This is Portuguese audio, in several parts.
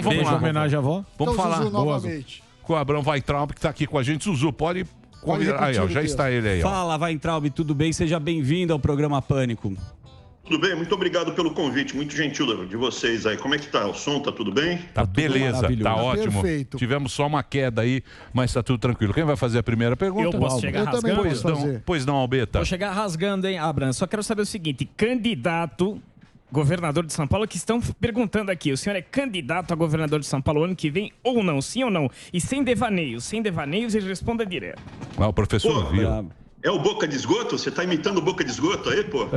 vamos lá. Homenagem à avó. Vamos Então, falar Zuzu, novamente. com o Abrão Weintraub, que está aqui com a gente. Zuzu, pode aí, ó, já está ele aí. Ó. Fala, Weintraub, tudo bem? Seja bem-vindo ao programa Pânico. Tudo bem? Muito obrigado pelo convite, muito gentil de vocês aí. Como é que tá? O som tá tudo bem? Tá beleza, tá ótimo. Perfeito. Tivemos só uma queda aí, mas tá tudo tranquilo. Quem vai fazer a primeira pergunta? Eu posso chegar rasgando? Pois não, Albeta. Vou chegar rasgando, hein, Abrão? Só quero saber o seguinte, candidato governador de São Paulo, que estão perguntando aqui, o senhor é candidato a governador de São Paulo ano que vem ou não? Sim ou não? E sem devaneios ele responda direto. Ah, o professor viu. É o Boca de Esgoto? Você tá imitando o Boca de Esgoto aí, pô?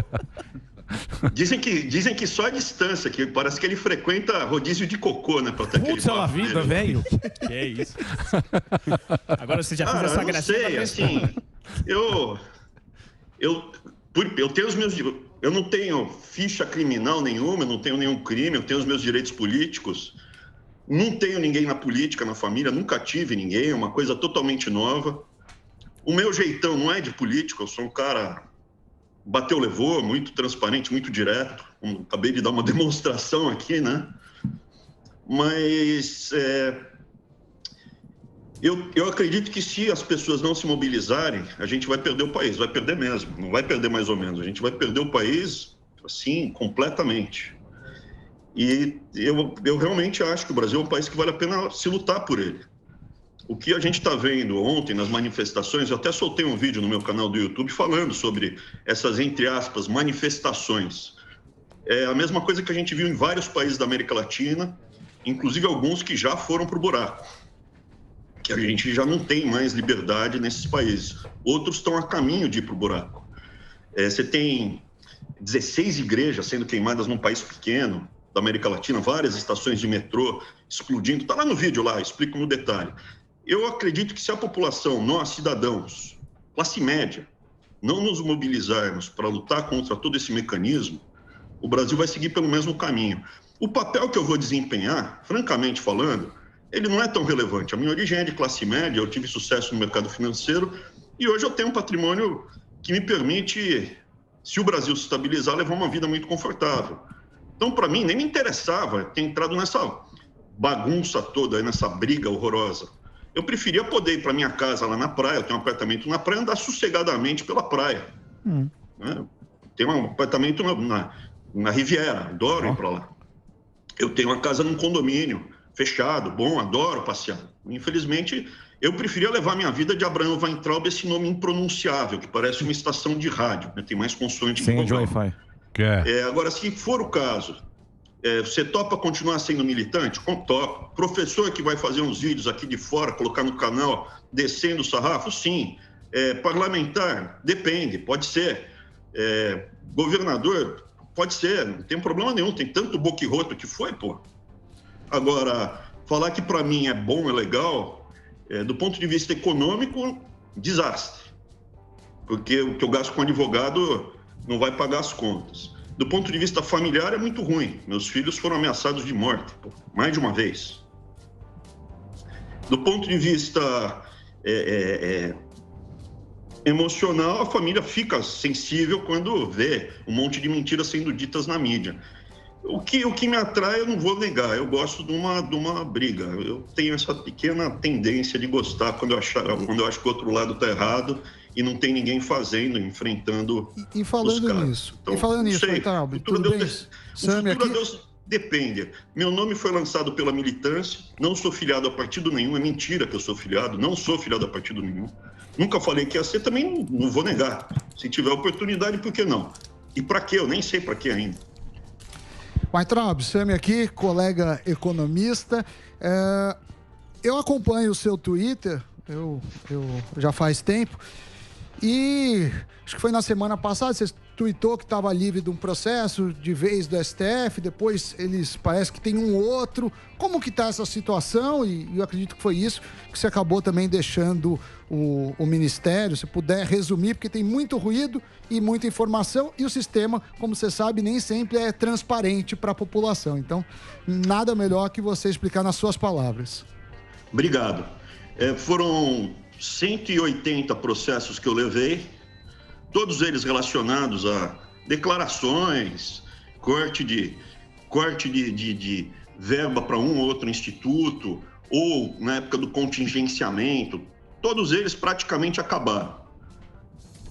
Dizem que só a distância, que parece que ele frequenta rodízio de cocô, né? Pra ter Putz, ela vida, velho. Que é isso? Agora você já fez essa gracinha. Eu não sei, assim, eu tenho os meus... Eu não tenho ficha criminal nenhuma, eu não tenho nenhum crime, eu tenho os meus direitos políticos. Não tenho ninguém na política, na família, nunca tive ninguém, é uma coisa totalmente nova. O meu jeitão não é de político, eu sou um cara... Bateu, levou, muito transparente, muito direto. Acabei de dar uma demonstração aqui, né? Mas eu acredito que se as pessoas não se mobilizarem, a gente vai perder o país, vai perder mesmo. Não vai perder mais ou menos, a gente vai perder o país, assim, completamente. E eu realmente acho que o Brasil é um país que vale a pena se lutar por ele. O que a gente está vendo ontem nas manifestações, eu até soltei um vídeo no meu canal do YouTube falando sobre essas, entre aspas, manifestações. É a mesma coisa que a gente viu em vários países da América Latina, inclusive alguns que já foram para o buraco, que a gente já não tem mais liberdade nesses países. Outros estão a caminho de ir para o buraco. Você tem 16 igrejas sendo queimadas num país pequeno da América Latina, várias estações de metrô explodindo. Está lá no vídeo, lá, explico no detalhe. Eu acredito que se a população, nós cidadãos, classe média, não nos mobilizarmos para lutar contra todo esse mecanismo, o Brasil vai seguir pelo mesmo caminho. O papel que eu vou desempenhar, francamente falando, ele não é tão relevante. A minha origem é de classe média, eu tive sucesso no mercado financeiro e hoje eu tenho um patrimônio que me permite, se o Brasil se estabilizar, levar uma vida muito confortável. Então, para mim, nem me interessava ter entrado nessa bagunça toda, nessa briga horrorosa. Eu preferia poder ir para minha casa lá na praia, eu tenho um apartamento na praia, andar sossegadamente pela praia. Né? Tenho um apartamento na Riviera, adoro ir para lá. Eu tenho uma casa num condomínio fechado, bom, adoro passear. Infelizmente, eu preferia levar minha vida de Abrão Weintraub, esse nome impronunciável, que parece uma estação de rádio, né? Tem mais consoante Sem que Wi-Fi. Agora, se for o caso, você topa continuar sendo militante? Topa. Professor que vai fazer uns vídeos aqui de fora, colocar no canal, descendo o sarrafo? Sim. Parlamentar? Depende, pode ser. Governador? Pode ser, não tem problema nenhum. Tem tanto boquirroto que foi, pô. Agora, falar que para mim é bom, é legal, do ponto de vista econômico, desastre. Porque o que eu gasto com advogado não vai pagar as contas. Do ponto de vista familiar, é muito ruim. Meus filhos foram ameaçados de morte, mais de uma vez. Do ponto de vista emocional, a família fica sensível quando vê um monte de mentiras sendo ditas na mídia. O que me atrai, eu não vou negar, eu gosto de uma briga. Eu tenho essa pequena tendência de gostar quando eu acho que o outro lado está errado e não tem ninguém fazendo, enfrentando e falando os caras. nisso, então, e falando nisso, Weintraub, tudo bem? O futuro a Deus depende. Meu nome foi lançado pela militância, não sou filiado a partido nenhum, é mentira que eu sou filiado, não sou filiado a partido nenhum. Nunca falei que ia ser, também não vou negar. Se tiver oportunidade, por que não? E para quê? Eu nem sei para quê ainda. Weintraub, Sami aqui, colega economista. Eu acompanho o seu Twitter, eu já faz tempo, e acho que foi na semana passada, você tweetou que estava livre de um processo de vez do STF, depois eles parece que tem um outro. Como que está essa situação? E eu acredito que foi isso que você acabou também deixando o Ministério, se puder resumir, porque tem muito ruído e muita informação, e o sistema, como você sabe, nem sempre é transparente para a população. Então, nada melhor que você explicar nas suas palavras. Obrigado. Foram 180 processos que eu levei, todos eles relacionados a declarações, corte de verba para um ou outro instituto, ou na época do contingenciamento, todos eles praticamente acabaram.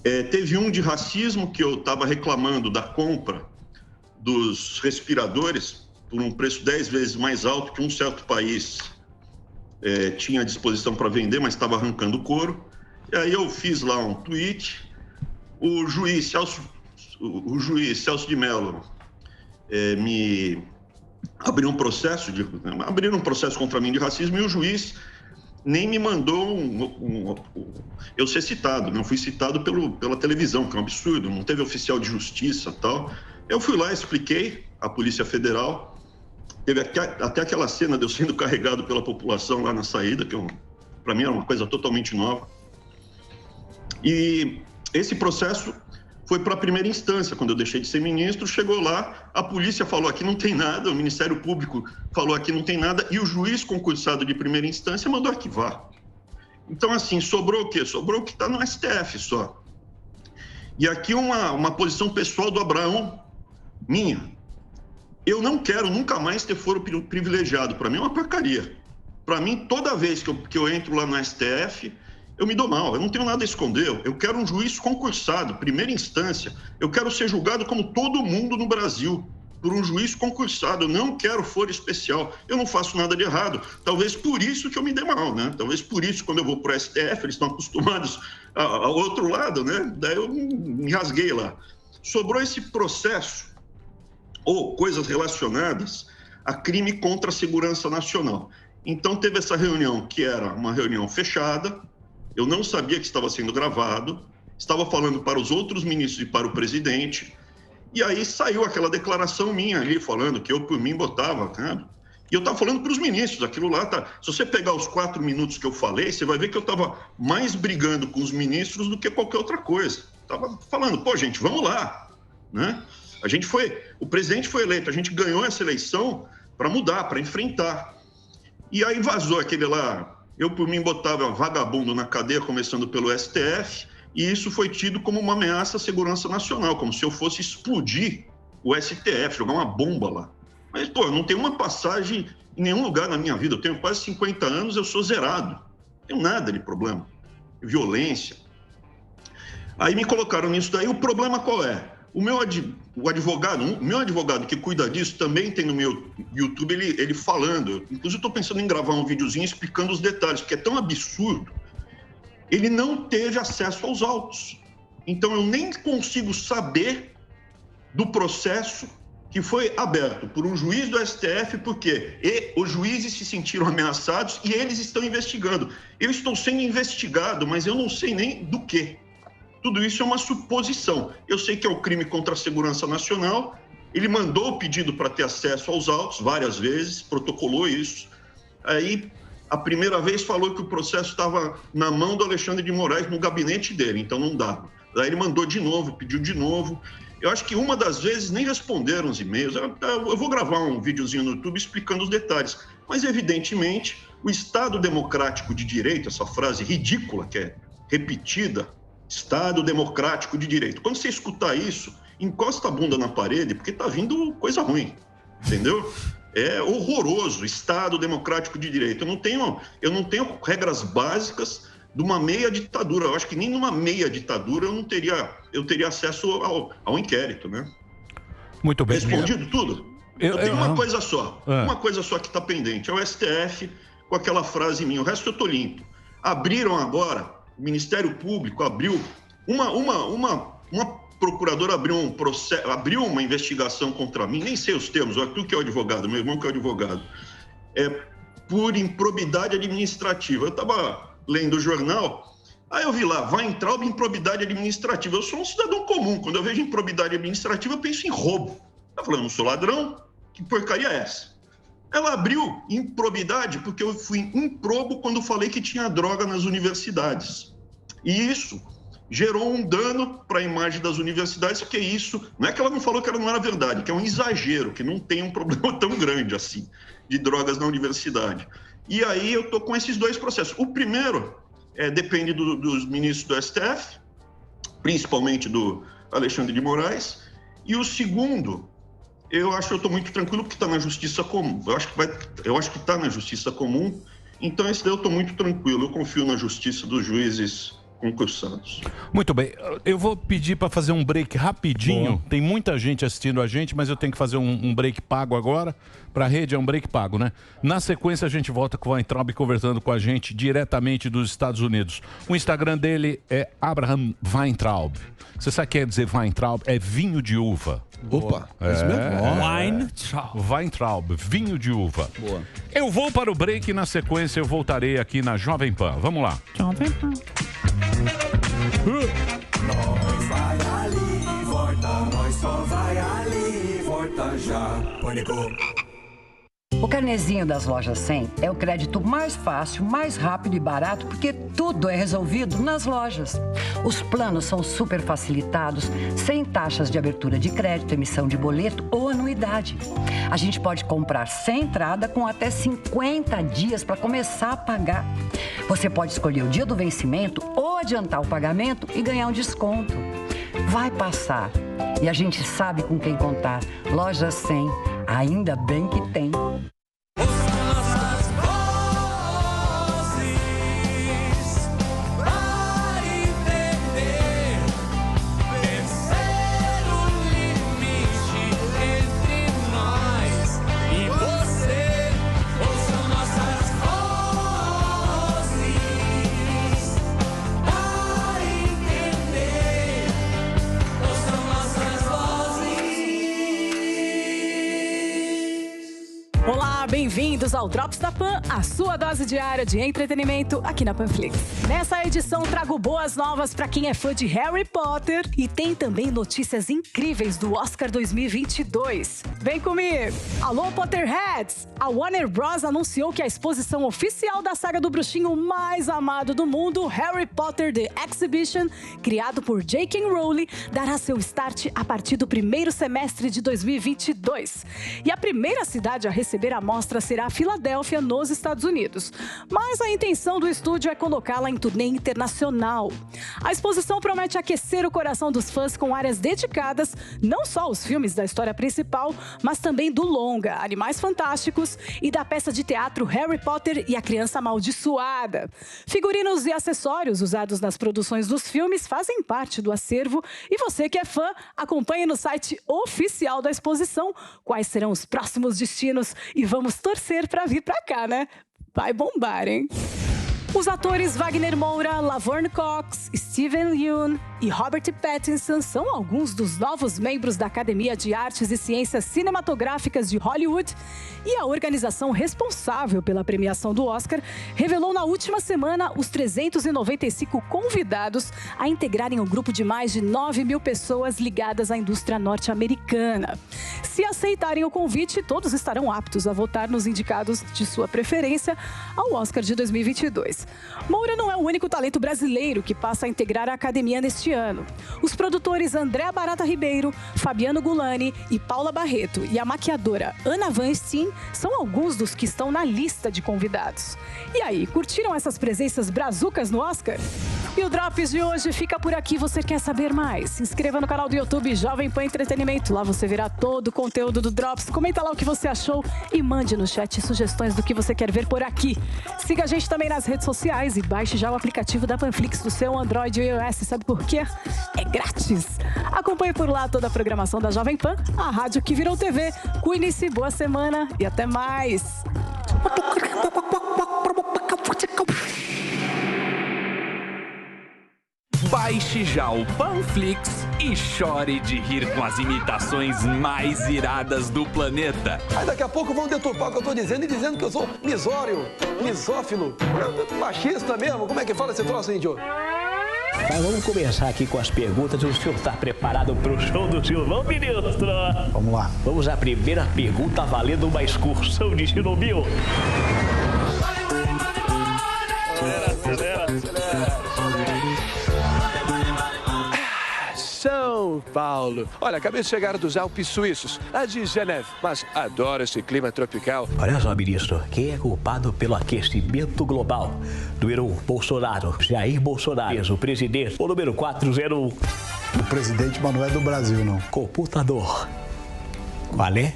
Teve um de racismo que eu estava reclamando da compra dos respiradores por um preço 10 vezes mais alto que um certo país tinha à disposição para vender, mas estava arrancando couro. E aí eu fiz lá um tweet, o juiz Celso de Mello me abriram um processo contra mim de racismo e o juiz nem me mandou eu ser citado, não fui citado pela televisão, que é um absurdo, não teve oficial de justiça e tal. Eu fui lá, expliquei à Polícia Federal, teve até aquela cena de eu sendo carregado pela população lá na saída, que para mim era uma coisa totalmente nova. E esse processo foi para a primeira instância, quando eu deixei de ser ministro, chegou lá, a polícia falou aqui não tem nada, o Ministério Público falou aqui não tem nada, e o juiz concursado de primeira instância mandou arquivar. Então, assim, sobrou o quê? Sobrou o que está no STF só. E aqui uma posição pessoal do Abraão, minha. Eu não quero nunca mais ter foro privilegiado, para mim é uma porcaria. Para mim, toda vez que eu entro lá no STF, eu me dou mal, eu não tenho nada a esconder, eu quero um juiz concursado, primeira instância, eu quero ser julgado como todo mundo no Brasil, por um juiz concursado, eu não quero foro especial, eu não faço nada de errado, talvez por isso que eu me dê mal, né? Talvez por isso, quando eu vou para o STF, eles estão acostumados ao outro lado, né? Daí eu me rasguei lá. Sobrou esse processo, ou coisas relacionadas a crime contra a segurança nacional. Então teve essa reunião, que era uma reunião fechada, eu não sabia que estava sendo gravado, estava falando para os outros ministros e para o presidente, e aí saiu aquela declaração minha ali, falando que eu, por mim, botava, né? E eu estava falando para os ministros, aquilo lá, tá? Se você pegar os 4 minutos que eu falei, você vai ver que eu estava mais brigando com os ministros do que qualquer outra coisa. Estava falando, pô, gente, vamos lá, né? O presidente foi eleito, a gente ganhou essa eleição para mudar, para enfrentar. E aí vazou aquele lá, eu por mim botava vagabundo na cadeia, começando pelo STF, e isso foi tido como uma ameaça à segurança nacional, como se eu fosse explodir o STF, jogar uma bomba lá. Mas, pô, eu não tenho uma passagem em nenhum lugar na minha vida, eu tenho quase 50 anos, eu sou zerado, não tenho nada de problema, violência. Aí me colocaram nisso daí, o problema qual é? O meu advogado que cuida disso também tem no meu YouTube ele falando. Inclusive, eu estou pensando em gravar um videozinho explicando os detalhes, porque é tão absurdo. Ele não teve acesso aos autos. Então, eu nem consigo saber do processo que foi aberto por um juiz do STF, porque os juízes se sentiram ameaçados e eles estão investigando. Eu estou sendo investigado, mas eu não sei nem do quê. Tudo isso é uma suposição. Eu sei que é um crime contra a segurança nacional. Ele mandou o pedido para ter acesso aos autos várias vezes, protocolou isso. Aí, a primeira vez falou que o processo estava na mão do Alexandre de Moraes, no gabinete dele, então não dava. Daí ele mandou de novo, pediu de novo. Eu acho que uma das vezes nem responderam os e-mails. Eu vou gravar um videozinho no YouTube explicando os detalhes. Mas, evidentemente, o Estado Democrático de Direito, essa frase ridícula que é repetida, Estado Democrático de Direito. Quando você escutar isso, encosta a bunda na parede, porque está vindo coisa ruim, entendeu? É horroroso, Estado Democrático de Direito. Eu não tenho regras básicas de uma meia ditadura. Eu acho que nem numa meia ditadura eu teria acesso ao inquérito, né? Muito bem. Respondido tudo? Eu tenho uma coisa só, uma coisa só que está pendente, é o STF com aquela frase minha, o resto eu estou limpo. Abriram agora, o Ministério Público abriu, uma procuradora abriu uma investigação contra mim, nem sei os termos, tu que é o advogado, meu irmão que é o advogado, por improbidade administrativa. Eu estava lendo o jornal, aí eu vi lá, vai entrar uma improbidade administrativa. Eu sou um cidadão comum, quando eu vejo improbidade administrativa, eu penso em roubo. Tá falando, eu não sou ladrão? Que porcaria é essa? Ela abriu improbidade porque eu fui improbo quando falei que tinha droga nas universidades. E isso gerou um dano para a imagem das universidades, porque isso, não é que ela não falou que não era verdade, que é um exagero, que não tem um problema tão grande assim, de drogas na universidade. E aí eu estou com esses dois processos. O primeiro depende dos ministros do STF, principalmente do Alexandre de Moraes, e o segundo Eu estou muito tranquilo porque está na justiça comum. Eu acho que está na justiça comum, então esse daí eu estou muito tranquilo. Eu confio na justiça dos juízes concursados. Muito bem, eu vou pedir para fazer um break rapidinho. Boa. Tem muita gente assistindo a gente, mas eu tenho que fazer um break pago agora. Para a rede é um break pago, né? Na sequência a gente volta com o Weintraub conversando com a gente diretamente dos Estados Unidos. O Instagram dele é Abraham Weintraub. Você sabe o que quer dizer Weintraub? É vinho de uva. Opa, Weintraub, vinho de uva. Boa. Eu vou para o break e na sequência eu voltarei aqui na Jovem Pan. Vamos lá. Jovem Pan. Nós vai ali, volta, nós só vai ali, volta já. Pânico. O carnezinho das lojas 100 é o crédito mais fácil, mais rápido e barato, porque tudo é resolvido nas lojas. Os planos são super facilitados, sem taxas de abertura de crédito, emissão de boleto ou anuidade. A gente pode comprar sem entrada com até 50 dias para começar a pagar. Você pode escolher o dia do vencimento ou adiantar o pagamento e ganhar um desconto. Vai passar. E a gente sabe com quem contar. Loja 100, ainda bem que tem. Bem-vindos ao Drops da Pan, a sua dose diária de entretenimento aqui na Panflix. Nessa edição trago boas novas para quem é fã de Harry Potter e tem também notícias incríveis do Oscar 2022. Vem comigo! Alô, Potterheads! A Warner Bros. Anunciou que a exposição oficial da saga do bruxinho mais amado do mundo, Harry Potter The Exhibition, criado por J.K. Rowling, dará seu start a partir do primeiro semestre de 2022. E a primeira cidade a receber a mostra será a Filadélfia, nos Estados Unidos. Mas a intenção do estúdio é colocá-la em turnê internacional. A exposição promete aquecer o coração dos fãs com áreas dedicadas não só aos filmes da história principal, mas também do longa Animais Fantásticos e da peça de teatro Harry Potter e a Criança Amaldiçoada. Figurinos e acessórios usados nas produções dos filmes fazem parte do acervo e você que é fã, acompanhe no site oficial da exposição quais serão os próximos destinos e vamos torcer para vir para cá, né? Vai bombar, hein? Os atores Wagner Moura, Laverne Cox, Steven Yeun e Robert Pattinson são alguns dos novos membros da Academia de Artes e Ciências Cinematográficas de Hollywood e a organização responsável pela premiação do Oscar revelou na última semana os 395 convidados a integrarem um grupo de mais de 9 mil pessoas ligadas à indústria norte-americana. Se aceitarem o convite, todos estarão aptos a votar nos indicados de sua preferência ao Oscar de 2022. Moura não é o único talento brasileiro que passa a integrar a academia neste ano. Os produtores Andréa Barata Ribeiro, Fabiano Gulani e Paula Barreto e a maquiadora Ana Weinstein são alguns dos que estão na lista de convidados. E aí, curtiram essas presenças brazucas no Oscar? E o Drops de hoje fica por aqui. Você quer saber mais? Se inscreva no canal do YouTube Jovem Pan Entretenimento. Lá você verá todo o conteúdo do Drops. Comenta lá o que você achou e mande no chat sugestões do que você quer ver por aqui. Siga a gente também nas redes sociais e baixe já o aplicativo da Panflix do seu Android e iOS. Sabe por quê? É grátis! Acompanhe por lá toda a programação da Jovem Pan, a rádio que virou TV. Cuide-se, boa semana e até mais! Baixe já o Panflix e chore de rir com as imitações mais iradas do planeta. Aí daqui a pouco vão deturpar o que eu tô dizendo e dizendo que eu sou misório, misófilo, machista mesmo. Como é que fala esse troço, índio? Mas vamos começar aqui com as perguntas. O senhor está preparado para o show do Silvão, ministro? Vamos lá. Vamos à primeira pergunta, valendo uma excursão de Chernobyl. Acelera. São Paulo. Olha, acabei de chegar dos Alpes Suíços, lá de Geneve, mas adoro esse clima tropical. Olha só, ministro, quem é culpado pelo aquecimento global? Número 1, Bolsonaro, Jair Bolsonaro, o presidente. O número 401. O presidente, mas não é do Brasil, não. Computador. Qual é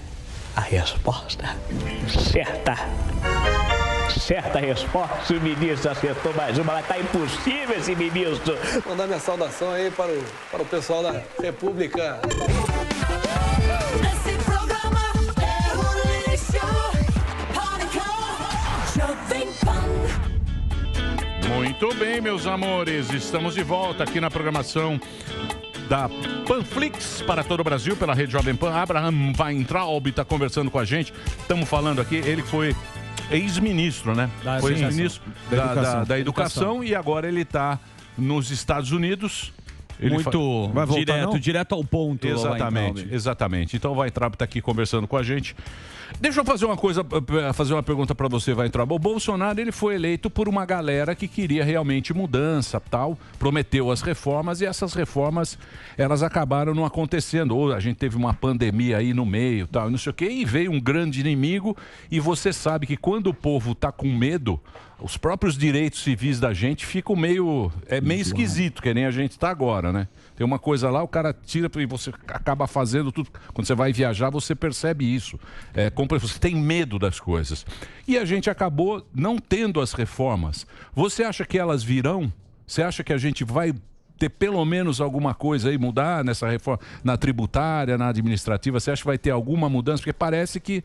a resposta? Certa resposta, o ministro acertou mais uma, mas tá impossível esse ministro. Vou mandar minha saudação aí para o pessoal da República. Esse programa é um lixo. Pânico, Jovem Pan. Muito bem, meus amores, estamos de volta aqui na programação da Panflix para todo o Brasil, pela Rede Jovem Pan. Abraham Weintraub está conversando com a gente. Estamos falando aqui, ele foi ex-ministro, né? Foi ex-ministro da Educação e agora ele está nos Estados Unidos. Ele vai voltar, direto ao ponto. Exatamente. Então o Weintraub está aqui conversando com a gente. Deixa eu fazer uma pergunta para você, Weintraub. O Bolsonaro, ele foi eleito por uma galera que queria realmente mudança, tal, prometeu as reformas e essas reformas, elas acabaram não acontecendo. Ou a gente teve uma pandemia aí no meio, tal, não sei o quê, e veio um grande inimigo e você sabe que quando o povo está com medo, os próprios direitos civis da gente ficam meio esquisito, que nem a gente está agora, né? Tem uma coisa lá, o cara tira e você acaba fazendo tudo. Quando você vai viajar, você percebe isso. Você tem medo das coisas. E a gente acabou não tendo as reformas. Você acha que elas virão? Você acha que a gente vai ter pelo menos alguma coisa aí, mudar nessa reforma, na tributária, na administrativa? Você acha que vai ter alguma mudança? Porque parece que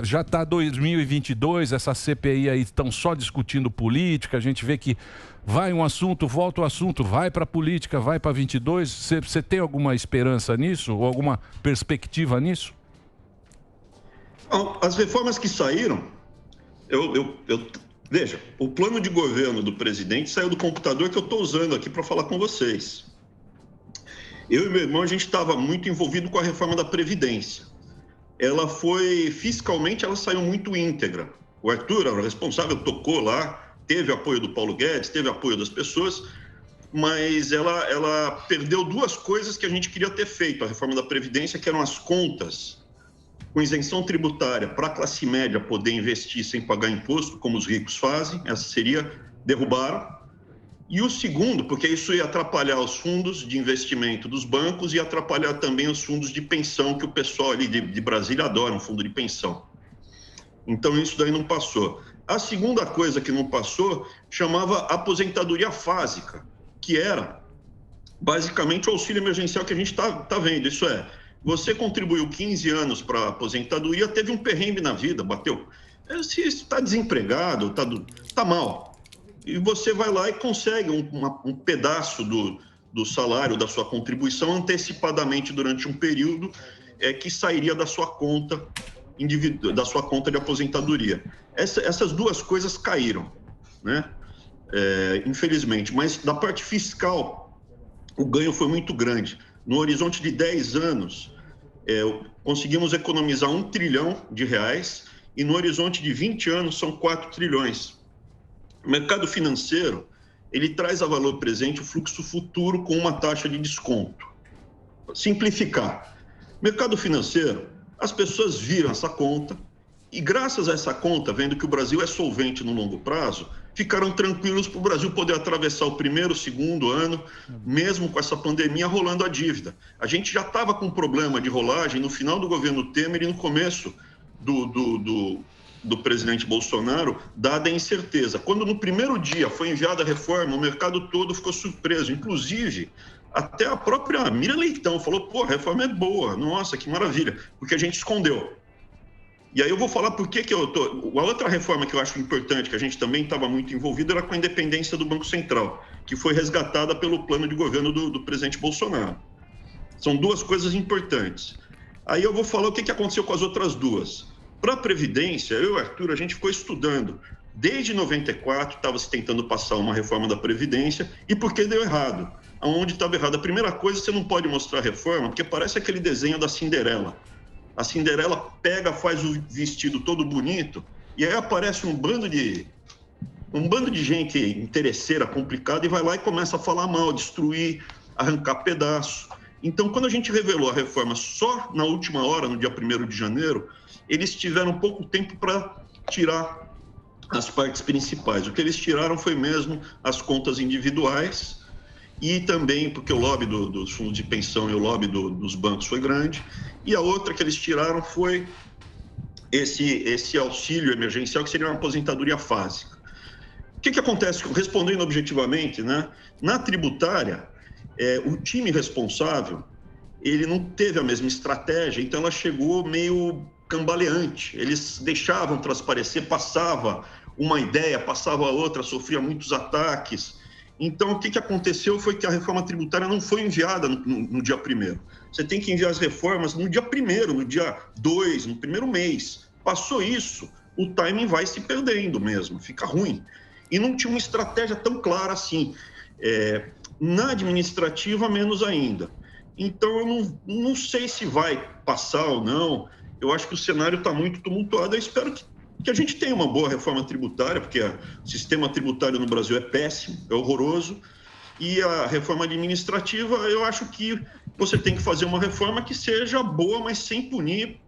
já está 2022, essa CPI aí estão só discutindo política, a gente vê que vai um assunto, volta o assunto, vai para a política, vai para 22. Você tem alguma esperança nisso? Ou alguma perspectiva nisso? Bom, as reformas que saíram, veja, o plano de governo do presidente saiu do computador que eu estou usando aqui para falar com vocês. Eu e meu irmão, a gente estava muito envolvido com a reforma da Previdência. Ela foi, fiscalmente, ela saiu muito íntegra. O Arthur, o responsável, tocou lá, teve apoio do Paulo Guedes, teve apoio das pessoas, mas ela perdeu duas coisas que a gente queria ter feito, a reforma da Previdência, que eram as contas com isenção tributária para a classe média poder investir sem pagar imposto, como os ricos fazem, essa seria, derrubaram. E o segundo, porque isso ia atrapalhar os fundos de investimento dos bancos e atrapalhar também os fundos de pensão, que o pessoal ali de Brasília adora, um fundo de pensão. Então, isso daí não passou. A segunda coisa que não passou chamava aposentadoria fásica, que era basicamente o auxílio emergencial que a gente está vendo. Isso é, você contribuiu 15 anos para a aposentadoria, teve um perrengue na vida, bateu. Se está desempregado, está mal. E você vai lá e consegue um pedaço do salário, da sua contribuição, antecipadamente durante um período que sairia da sua conta da sua conta de aposentadoria. Essas duas coisas caíram, né? Infelizmente. Mas da parte fiscal, o ganho foi muito grande. No horizonte de 10 anos, conseguimos economizar R$1 trilhão e no horizonte de 20 anos são 4 trilhões. O mercado financeiro, ele traz a valor presente o fluxo futuro com uma taxa de desconto. Simplificar. Mercado financeiro, as pessoas viram essa conta e graças a essa conta, vendo que o Brasil é solvente no longo prazo, ficaram tranquilos para o Brasil poder atravessar o primeiro, segundo ano, mesmo com essa pandemia rolando a dívida. A gente já estava com problema de rolagem no final do governo Temer e no começo do presidente Bolsonaro, dada a incerteza. Quando no primeiro dia foi enviada a reforma, o mercado todo ficou surpreso, inclusive até a própria Miriam Leitão falou, pô, a reforma é boa, nossa, que maravilha, porque a gente escondeu. E aí eu vou falar por que eu tô... A outra reforma que eu acho importante, que a gente também estava muito envolvido, era com a independência do Banco Central, que foi resgatada pelo plano de governo do presidente Bolsonaro. São duas coisas importantes. Aí eu vou falar o que aconteceu com as outras duas. Para a Previdência, eu e o Arthur, a gente ficou estudando. Desde 94, estava se tentando passar uma reforma da Previdência. E por que deu errado? Aonde estava errado? A primeira coisa, você não pode mostrar a reforma, porque parece aquele desenho da Cinderela. A Cinderela pega, faz o vestido todo bonito, e aí aparece um bando de gente interesseira, complicada, e vai lá e começa a falar mal, destruir, arrancar pedaço. Então, quando a gente revelou a reforma só na última hora, no dia 1º de janeiro, eles tiveram pouco tempo para tirar as partes principais. O que eles tiraram foi mesmo as contas individuais e também porque o lobby dos fundos de pensão e o lobby dos bancos foi grande E a outra que eles tiraram foi esse auxílio emergencial, que seria uma aposentadoria básica. O que acontece? Respondendo objetivamente, né? Na tributária, o time responsável, ele não teve a mesma estratégia, então ela chegou meio cambaleante. Eles deixavam transparecer, passava uma ideia, passava outra, sofria muitos ataques. Então, o que aconteceu foi que a reforma tributária não foi enviada no dia 1º. Você tem que enviar as reformas no dia 1º, no dia 2, no primeiro mês. Passou isso, o timing vai se perdendo mesmo, fica ruim. E não tinha uma estratégia tão clara assim. Na administrativa, menos ainda. Então, eu não sei se vai passar ou não. Eu acho que o cenário está muito tumultuado. Eu espero que a gente tenha uma boa reforma tributária, porque o sistema tributário no Brasil é péssimo, é horroroso. E a reforma administrativa, eu acho que você tem que fazer uma reforma que seja boa, mas sem punir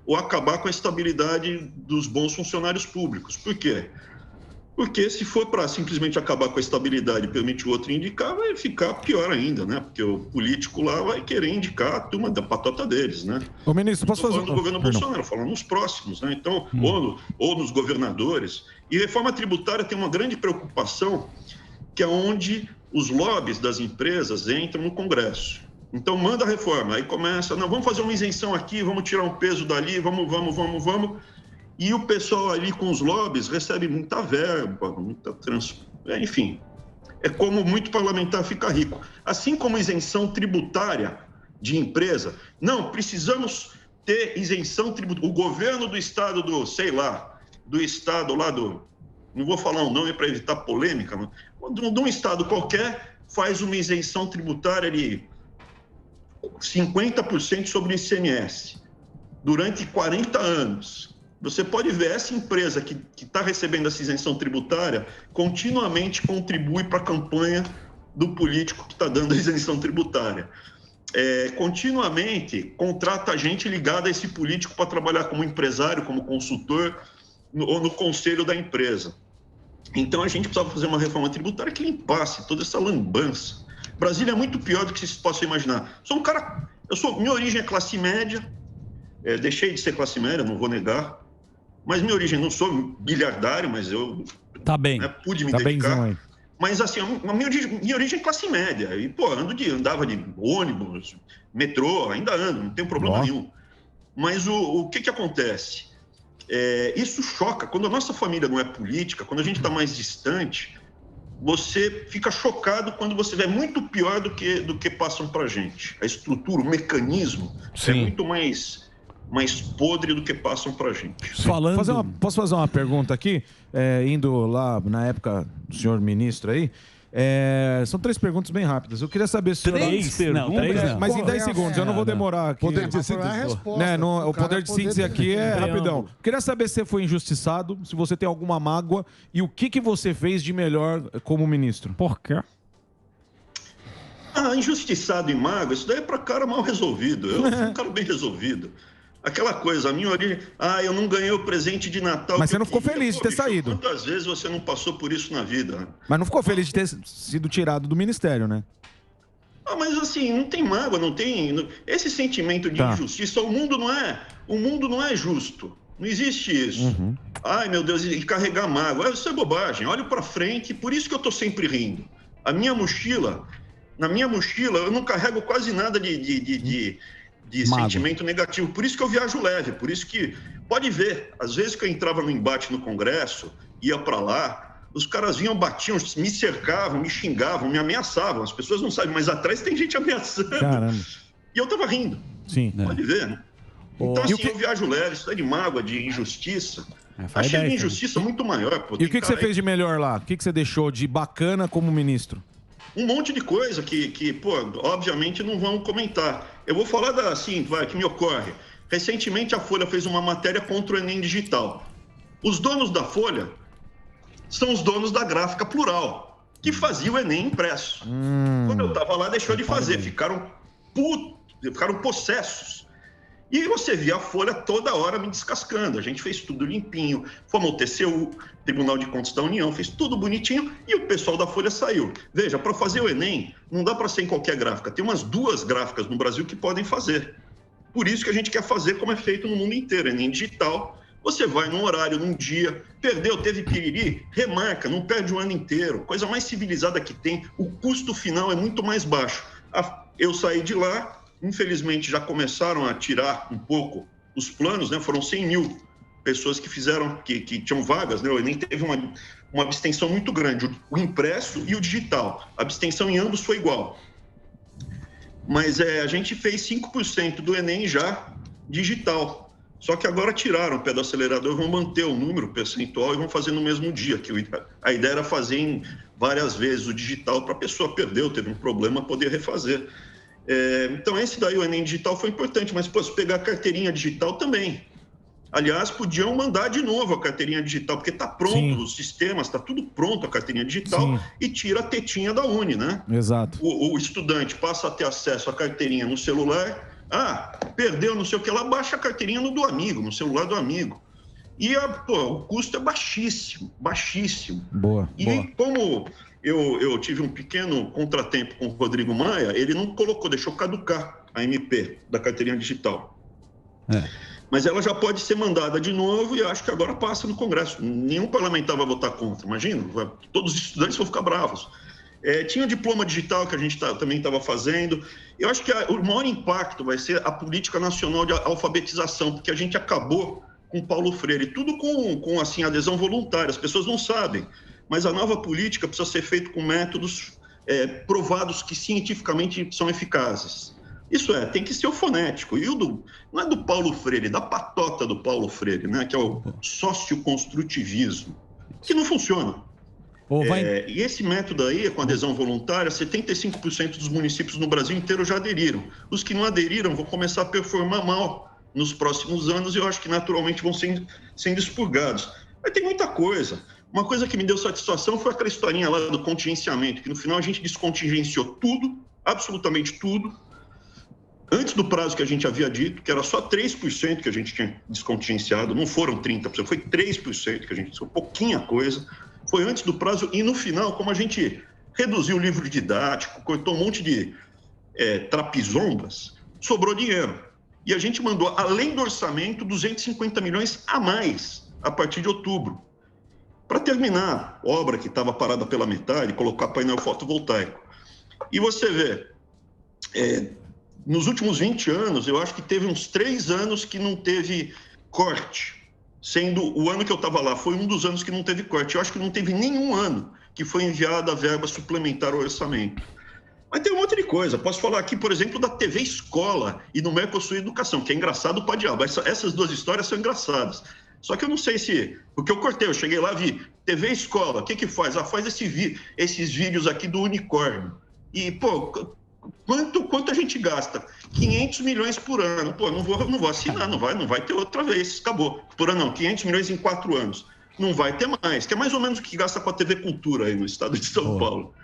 ou acabar com a estabilidade dos bons funcionários públicos. Por quê? Porque se for para simplesmente acabar com a estabilidade e permitir o outro indicar, vai ficar pior ainda, né? Porque o político lá vai querer indicar a turma da patota deles, né? Ô, ministro, posso fazer... Não falando do governo Bolsonaro, falando nos próximos, né? Então, ou nos governadores. E reforma tributária tem uma grande preocupação, que é onde os lobbies das empresas entram no Congresso. Então, manda a reforma. Aí começa, não, vamos fazer uma isenção aqui, vamos tirar um peso dali, vamos. E o pessoal ali com os lobbies recebe muita verba, enfim, é como muito parlamentar fica rico. Assim como isenção tributária de empresa, não, precisamos ter isenção tributária. O governo do estado do estado lá do... Não vou falar o nome para evitar polêmica, mas de um estado qualquer faz uma isenção tributária de 50% sobre o ICMS durante 40 anos. Você pode ver, essa empresa que está recebendo essa isenção tributária continuamente contribui para a campanha do político que está dando a isenção tributária. Continuamente contrata gente ligada a esse político para trabalhar como empresário, como consultor ou no conselho da empresa. Então, a gente precisava fazer uma reforma tributária que limpasse toda essa lambança. Brasília é muito pior do que vocês possam imaginar. Minha origem é classe média, deixei de ser classe média, não vou negar. Mas minha origem, não sou bilhardário, mas eu pude me dedicar. Mas assim, minha origem é classe média. E, pô, andava de ônibus, metrô, ainda ando, não tem problema nenhum. Mas o que acontece? Isso choca. Quando a nossa família não é política, quando a gente está mais distante, você fica chocado quando você vê muito pior do que passam para a gente. A estrutura, o mecanismo é muito mais podre do que passam pra gente. Posso fazer uma pergunta aqui? Indo lá na época do senhor ministro aí. São 3 perguntas bem rápidas. Eu queria saber se... 3 perguntas? Mas em 10 segundos, eu não vou demorar aqui. Poder de síntese. O poder de síntese aqui é rapidão. Queria saber se você foi injustiçado, se você tem alguma mágoa e o que você fez de melhor como ministro. Por quê? Injustiçado e mágoa, isso daí é pra cara mal resolvido. Eu sou um cara bem resolvido. Aquela coisa, a minha origem... eu não ganhei o presente de Natal. Mas você não ficou feliz de ter saído. Quantas vezes você não passou por isso na vida? Né? Mas não ficou feliz de ter sido tirado do ministério, né? Mas assim, não tem mágoa, não tem... Esse sentimento de injustiça, o mundo não é justo. Não existe isso. Ai, meu Deus, e carregar mágoa. Isso é bobagem. Olho pra frente, por isso que eu tô sempre rindo. Na minha mochila, eu não carrego quase nada de sentimento negativo. Por isso que eu viajo leve, por isso que... Pode ver, às vezes que eu entrava no embate no Congresso, ia para lá, os caras vinham, batiam, me cercavam, me xingavam, me ameaçavam. As pessoas não sabem, mas atrás tem gente ameaçando. Caramba. E eu tava rindo. Sim. Pode ver, né? Então, assim, eu viajo leve, isso é de mágoa, de injustiça. Achei a injustiça muito maior. E o que você fez de melhor lá? O que você deixou de bacana como ministro? Um monte de coisa que obviamente não vão comentar. Eu vou falar que me ocorre. Recentemente a Folha fez uma matéria contra o Enem Digital. Os donos da Folha são os donos da Gráfica Plural, que fazia o Enem impresso. Quando eu estava lá, deixou de fazer. Ficaram possessos. E você via a Folha toda hora me descascando. A gente fez tudo limpinho. Fomos ao TCU, Tribunal de Contas da União, fez tudo bonitinho e o pessoal da Folha saiu. Veja, para fazer o Enem, não dá para ser em qualquer gráfica. Tem umas 2 gráficas no Brasil que podem fazer. Por isso que a gente quer fazer como é feito no mundo inteiro, Enem digital. Você vai num horário, num dia, perdeu, teve piriri, remarca, não perde o ano inteiro. Coisa mais civilizada que tem, o custo final é muito mais baixo. Eu saí de lá, infelizmente já começaram a tirar um pouco os planos, né? Foram 100 mil pessoas que fizeram, que tinham vagas, né? O Enem teve uma abstenção muito grande, o impresso e o digital. A abstenção em ambos foi igual. Mas a gente fez 5% do Enem já digital. Só que agora tiraram o pé do acelerador, vão manter o número percentual e vão fazer no mesmo dia. Que a ideia era fazer em várias vezes o digital para a pessoa perdeu, teve um problema, poder refazer. Então, esse daí, o Enem digital, foi importante, mas se pegar a carteirinha digital também. Aliás, podiam mandar de novo a carteirinha digital, porque está pronto, os sistemas, está tudo pronto, a carteirinha digital, e tira a tetinha da Uni, né? Exato. O estudante passa a ter acesso à carteirinha no celular, perdeu não sei o que lá, baixa a carteirinha do amigo, no celular do amigo. E o custo é baixíssimo, baixíssimo. Boa. Como eu tive um pequeno contratempo com o Rodrigo Maia, ele não colocou, deixou caducar a MP da carteirinha digital. Mas ela já pode ser mandada de novo e acho que agora passa no Congresso. Nenhum parlamentar vai votar contra, imagina, todos os estudantes vão ficar bravos. Tinha o diploma digital que a gente também estava fazendo. Eu acho que o maior impacto vai ser a política nacional de alfabetização, porque a gente acabou com Paulo Freire, tudo com assim, adesão voluntária, as pessoas não sabem, mas a nova política precisa ser feita com métodos provados que cientificamente são eficazes. Isso tem que ser o fonético. E não é do Paulo Freire, é da patota do Paulo Freire, né? Que é o socioconstrutivismo, que não funciona. E esse método aí, com adesão voluntária, 75% dos municípios no Brasil inteiro já aderiram. Os que não aderiram vão começar a performar mal nos próximos anos e eu acho que naturalmente vão sendo expurgados. Mas tem muita coisa. Uma coisa que me deu satisfação foi aquela historinha lá do contingenciamento, que no final a gente descontingenciou tudo, absolutamente tudo, antes do prazo que a gente havia dito, que era só 3% que a gente tinha descontingenciado, não foram 30%, foi 3% que a gente, pouquinha coisa, foi antes do prazo, e no final, como a gente reduziu o livro didático, cortou um monte de trapizombas, sobrou dinheiro. E a gente mandou, além do orçamento, 250 milhões a mais, a partir de outubro, para terminar a obra que estava parada pela metade, colocar painel fotovoltaico. E você vê, nos últimos 20 anos, eu acho que teve uns 3 anos que não teve corte, sendo o ano que eu estava lá, foi um dos anos que não teve corte. Eu acho que não teve nenhum ano que foi enviada a verba suplementar ao orçamento. Mas tem um monte de coisa. Posso falar aqui, por exemplo, da TV Escola e do Mercosul Educação, que é engraçado pra diabo. Essas duas histórias são engraçadas. Só que eu não sei se... Porque eu cortei, eu cheguei lá, vi TV Escola, o que faz? Faz esses vídeos aqui do unicórnio. E, quanto a gente gasta? 500 milhões por ano. Não vou assinar, não vai ter outra vez, acabou. Por ano não, 500 milhões em 4 anos. Não vai ter mais, que é mais ou menos o que gasta com a TV Cultura aí no estado de São Paulo.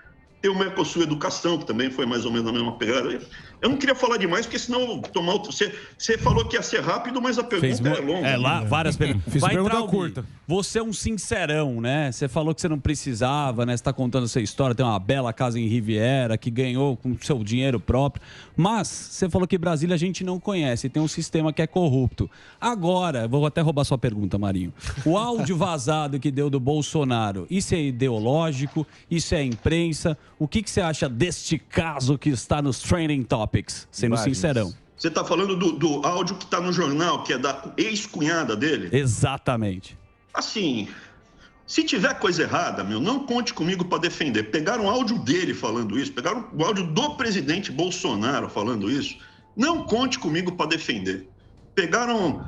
Tem o Mercosul Educação, que também foi mais ou menos a mesma pegada. Eu não queria falar demais, porque senão tomar outro... Você falou que ia ser rápido, mas a pergunta é longa. Lá, várias perguntas. Fiz pergunta curta. Você é um sincerão, né? Você falou que você não precisava, né? Você está contando essa história, tem uma bela casa em Riviera, que ganhou com seu dinheiro próprio. Mas você falou que Brasília a gente não conhece, tem um sistema que é corrupto. Agora, vou até roubar sua pergunta, Marinho. O áudio vazado que deu do Bolsonaro, isso é ideológico? Isso é imprensa? O que você acha deste caso que está nos Trending Topics, sendo sincerão? Você está falando do áudio que está no jornal, que é da ex-cunhada dele? Exatamente. Assim, se tiver coisa errada, não conte comigo para defender. Pegaram o áudio dele falando isso, pegaram o áudio do presidente Bolsonaro falando isso, não conte comigo para defender. Pegaram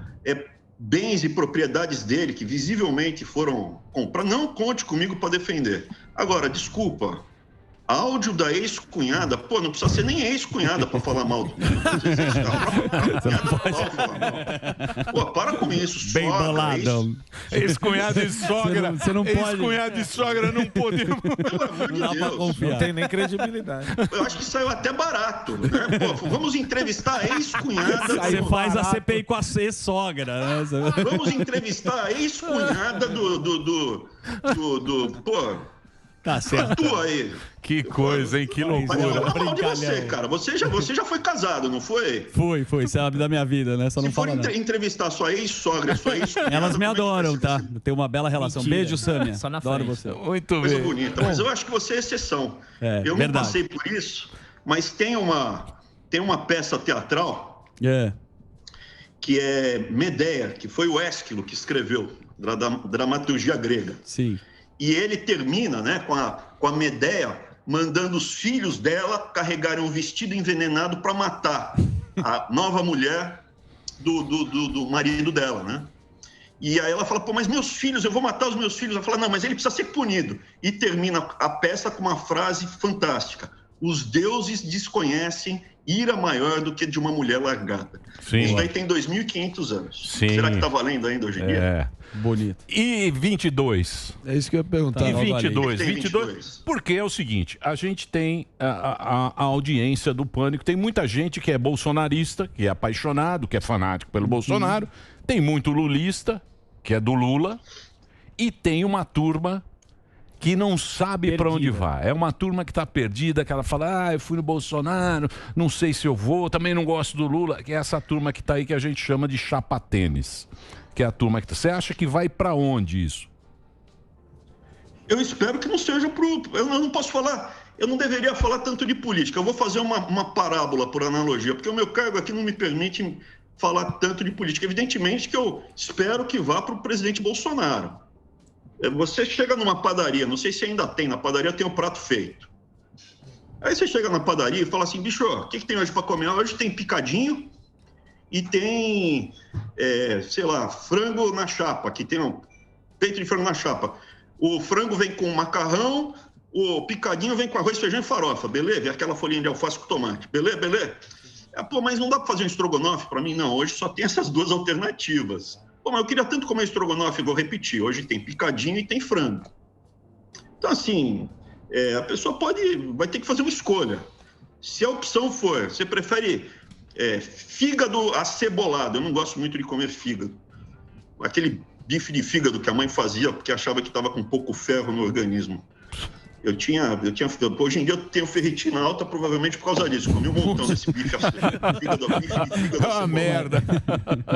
bens e propriedades dele que visivelmente foram comprados, não conte comigo para defender. Agora, desculpa... Áudio da ex-cunhada, não precisa ser nem ex-cunhada para falar mal do para com isso, bem bolado. Ex-cunhada e sogra. Você não pode. Ex-cunhada e sogra não podemos. Pelo amor de Deus. Não tem nem credibilidade. Eu acho que saiu até barato, né? Vamos entrevistar a ex-cunhada. Você faz a CPI com a ex-sogra, né? Vamos entrevistar a ex-cunhada Tá certo. Atua aí. Que coisa, hein? Que loucura. Mas eu vou falar mal de você, cara. Você já foi casado, não foi? Foi. Sabe da minha vida, né? Só não Se for fala nada. entrevistar sua ex-sogra, sua ex-cunhada... Elas me adoram, tá? Tem uma bela relação. Mentira. Beijo, Sâmia. Só na Adoro frente. você. Muito Coisa bem. bonita. Mas eu acho que você é exceção. Eu não verdade. passei por isso, mas tem uma peça teatral que é Medeia, que foi o Ésquilo que escreveu, da dramaturgia grega. Sim. E ele termina, né, com a Medeia mandando os filhos dela carregarem um vestido envenenado para matar a nova mulher do marido dela, né? E aí ela fala, pô, mas meus filhos, eu vou matar os meus filhos. Ela fala, não, mas ele precisa ser punido. E termina a peça com uma frase fantástica. Os deuses desconhecem ira maior do que de uma mulher largada. Sim. Isso daí tem 2.500 anos. Sim. Será que tá valendo ainda hoje em dia? É. Bonito. E 22? É isso que eu ia perguntar. E Tá, 22? Tem 22? Porque é o seguinte, a gente tem a audiência do Pânico, tem muita gente que é bolsonarista, que é apaixonado, que é fanático pelo Bolsonaro, tem muito lulista, que é do Lula, e tem uma turma que não sabe para onde vai. É uma turma que está perdida, que ela fala, eu fui no Bolsonaro, não sei se eu vou, também não gosto do Lula, que é essa turma que está aí que a gente chama de chapa-tênis. Que é a turma que... Você acha que vai para onde isso? Eu espero que não seja pro... Eu não posso falar... Eu não deveria falar tanto de política. Eu vou fazer uma parábola, por analogia, porque o meu cargo aqui não me permite falar tanto de política. Evidentemente que eu espero que vá para o presidente Bolsonaro. Você chega numa padaria, não sei se ainda tem, na padaria tem um prato feito. Aí você chega na padaria e fala assim, bicho, o que tem hoje para comer? Hoje tem picadinho e tem, sei lá, frango na chapa, que tem um peito de frango na chapa. O frango vem com macarrão, o picadinho vem com arroz, feijão e farofa, beleza? E aquela folhinha de alface com tomate, beleza? Pô, mas não dá para fazer um estrogonofe para mim? Não, hoje só tem essas duas alternativas. Pô, mas eu queria tanto comer estrogonofe, vou repetir, hoje tem picadinho e tem frango. Então, assim, a pessoa vai ter que fazer uma escolha. Se a opção for, você prefere fígado acebolado, eu não gosto muito de comer fígado. Aquele bife de fígado que a mãe fazia porque achava que estava com pouco ferro no organismo. Hoje em dia eu tenho ferritina alta, provavelmente por causa disso. Comi um montão desse bife fígado acebolado. Merda.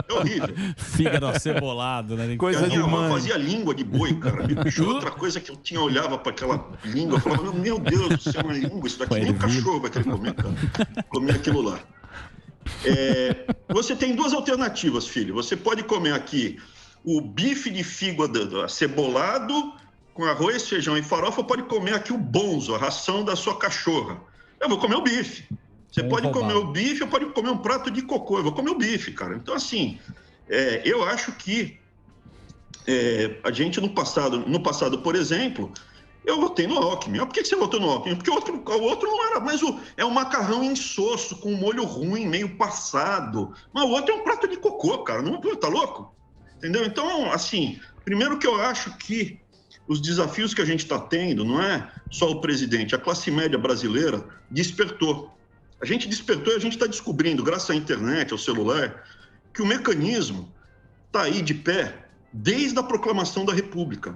É horrível. Fígado acebolado, né? Coisa de mãe. mãe. Fazia língua de boi, cara. Outra coisa que eu olhava para aquela língua, eu falava, meu Deus do céu, uma língua, isso daqui nem o cachorro vai querer comer, cara. Comer aquilo lá. Você tem duas alternativas, filho. Você pode comer aqui o bife de fígado acebolado com arroz, feijão e farofa, ou pode comer aqui o bonzo, a ração da sua cachorra. Eu vou comer o bife. Você pode comer o bife ou pode comer um prato de cocô. Eu vou comer o bife, cara. Então, assim, eu acho que a gente no passado, por exemplo, eu votei no Alckmin. Por que você votou no Alckmin? Porque o outro não era, mas é um macarrão insosso, com um molho ruim, meio passado. Mas o outro é um prato de cocô, cara. Não, tá louco? Entendeu? Então, assim, primeiro que eu acho que os desafios que a gente está tendo não é só o presidente, a classe média brasileira despertou. A gente despertou e a gente está descobrindo, graças à internet, ao celular, que o mecanismo está aí de pé desde a proclamação da República.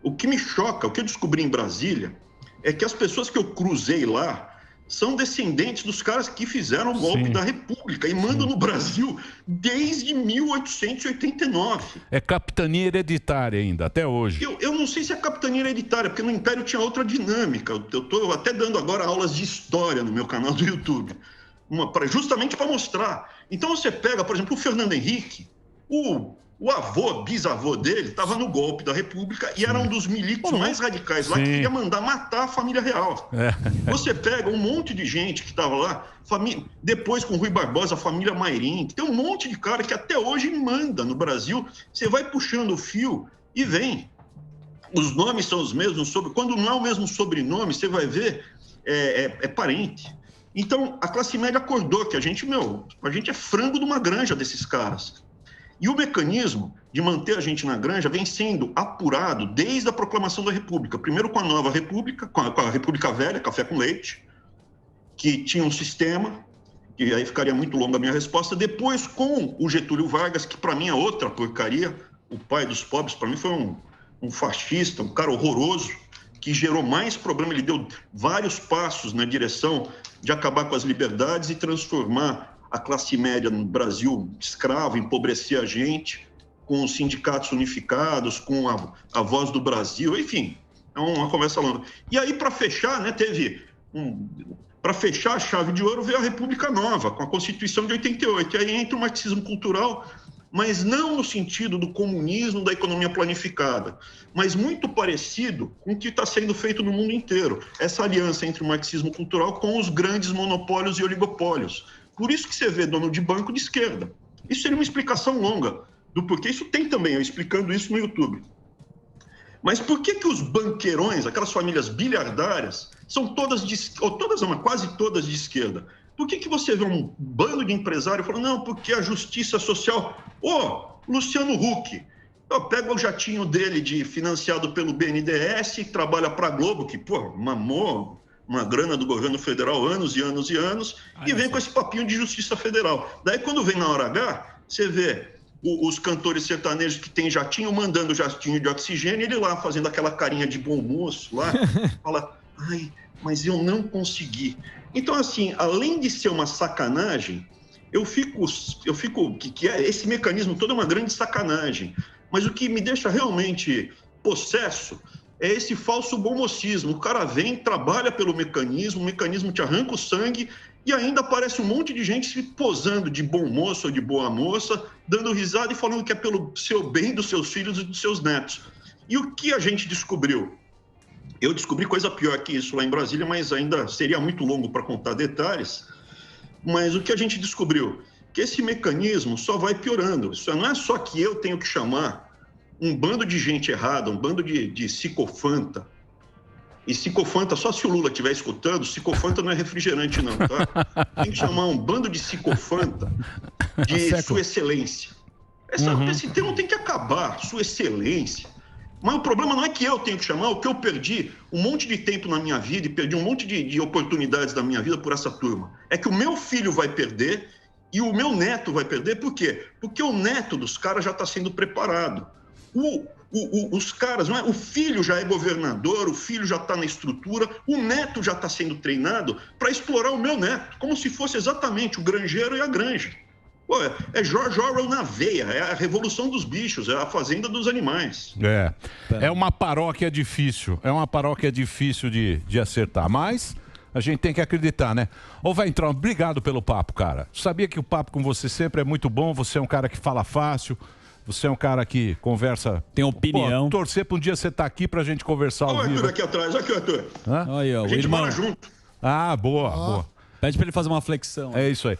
O que me choca, o que eu descobri em Brasília, é que as pessoas que eu cruzei lá são descendentes dos caras que fizeram o golpe da República e mandam no Brasil desde 1889. É capitania hereditária ainda, até hoje. Eu não sei se é capitania hereditária, porque no Império tinha outra dinâmica. Eu estou até dando agora aulas de história no meu canal do YouTube, justamente para mostrar. Então você pega, por exemplo, o Fernando Henrique, o bisavô dele estava no golpe da República e era um dos milicos mais radicais lá, que queria mandar matar a família real. Você pega um monte de gente que estava lá, depois com Rui Barbosa, a família Mairim, tem um monte de cara que até hoje manda no Brasil. Você vai puxando o fio e vem. Os nomes são os mesmos, quando não é o mesmo sobrenome, você vai ver, é parente. Então, a classe média acordou que a gente é frango de uma granja desses caras. E o mecanismo de manter a gente na granja vem sendo apurado desde a proclamação da República. Primeiro com a nova República, com a República Velha, café com leite, que tinha um sistema, e aí ficaria muito longa a minha resposta. Depois com o Getúlio Vargas, que para mim é outra porcaria, o pai dos pobres, para mim foi um fascista, um cara horroroso, que gerou mais problema. Ele deu vários passos na direção de acabar com as liberdades e transformar a classe média no Brasil escrava, empobrecer a gente, com os sindicatos unificados, com a Voz do Brasil, enfim, é uma conversa longa. E aí, para fechar, né, para fechar a chave de ouro, veio a República Nova, com a Constituição de 88. E aí entra o marxismo cultural, mas não no sentido do comunismo, da economia planificada, mas muito parecido com o que está sendo feito no mundo inteiro. Essa aliança entre o marxismo cultural com os grandes monopólios e oligopólios. Por isso que você vê dono de banco de esquerda. Isso seria uma explicação longa do porquê. Isso tem também, eu explicando isso no YouTube. Mas por que os banqueirões, aquelas famílias bilhardárias, são todas, quase todas de esquerda? Por que você vê um bando de empresários falando, não, porque a justiça social... Luciano Huck, pega o jatinho dele financiado pelo BNDES, trabalha para a Globo, que, mamou uma grana do governo federal anos e anos e anos, e vem com esse papinho de justiça federal. Daí, quando vem na hora H, você vê os cantores sertanejos que tem jatinho, mandando jatinho de oxigênio, ele lá fazendo aquela carinha de bom moço lá, fala, ai, mas eu não consegui. Então, assim, além de ser uma sacanagem, eu fico que esse mecanismo todo é uma grande sacanagem, mas o que me deixa realmente possesso é esse falso bom mocismo. O cara vem, trabalha pelo mecanismo, o mecanismo te arranca o sangue e ainda aparece um monte de gente se posando de bom moço ou de boa moça, dando risada e falando que é pelo seu bem, dos seus filhos e dos seus netos. E o que a gente descobriu? Eu descobri coisa pior que isso lá em Brasília, mas ainda seria muito longo para contar detalhes. Mas o que a gente descobriu? Que esse mecanismo só vai piorando. Isso não é só que eu tenho que chamar um bando de gente errada, um bando de psicofanta. E psicofanta, só se o Lula estiver escutando, psicofanta não é refrigerante não, tá? Tem que chamar um bando de psicofanta de sua excelência. Esse termo tem que acabar, sua excelência. Mas o problema não é que eu tenho que chamar, o que eu perdi um monte de tempo na minha vida e perdi um monte de oportunidades da minha vida por essa turma. É que o meu filho vai perder e o meu neto vai perder. Por quê? Porque o neto dos caras já está sendo preparado. Os caras, não é? O filho já é governador, o filho já está na estrutura, o neto já está sendo treinado para explorar o meu neto, como se fosse exatamente o granjeiro e a granja. É George Orwell na veia, é a revolução dos bichos, é a fazenda dos animais. É uma paróquia difícil, de acertar, mas a gente tem que acreditar, né? Ô, Weintraub, obrigado pelo papo, cara. Sabia que o papo com você sempre é muito bom, você é um cara que fala fácil, você é um cara que conversa... Tem opinião. Torcer pra um dia você estar aqui pra gente conversar ao vivo. Olha o Arthur aqui atrás, olha aqui o Arthur. Aí, ó, a gente mora junto. Ah, boa. Pede pra ele fazer uma flexão. É isso aí.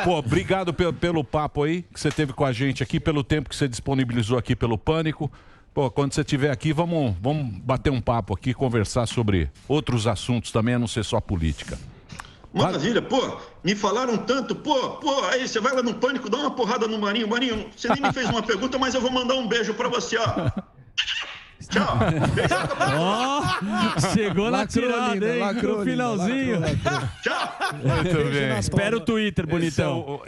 Obrigado pelo papo aí que você teve com a gente aqui, pelo tempo que você disponibilizou aqui pelo Pânico. Quando você estiver aqui, vamos bater um papo aqui, conversar sobre outros assuntos também, a não ser só política. Maravilha, me falaram tanto, aí você vai lá no Pânico, dá uma porrada no Marinho. Marinho, você nem me fez uma pergunta, mas eu vou mandar um beijo pra você, ó. Tchau. Chegou na tirada, hein? No finalzinho. Tchau. Muito bem. Espera o Twitter, bonitão.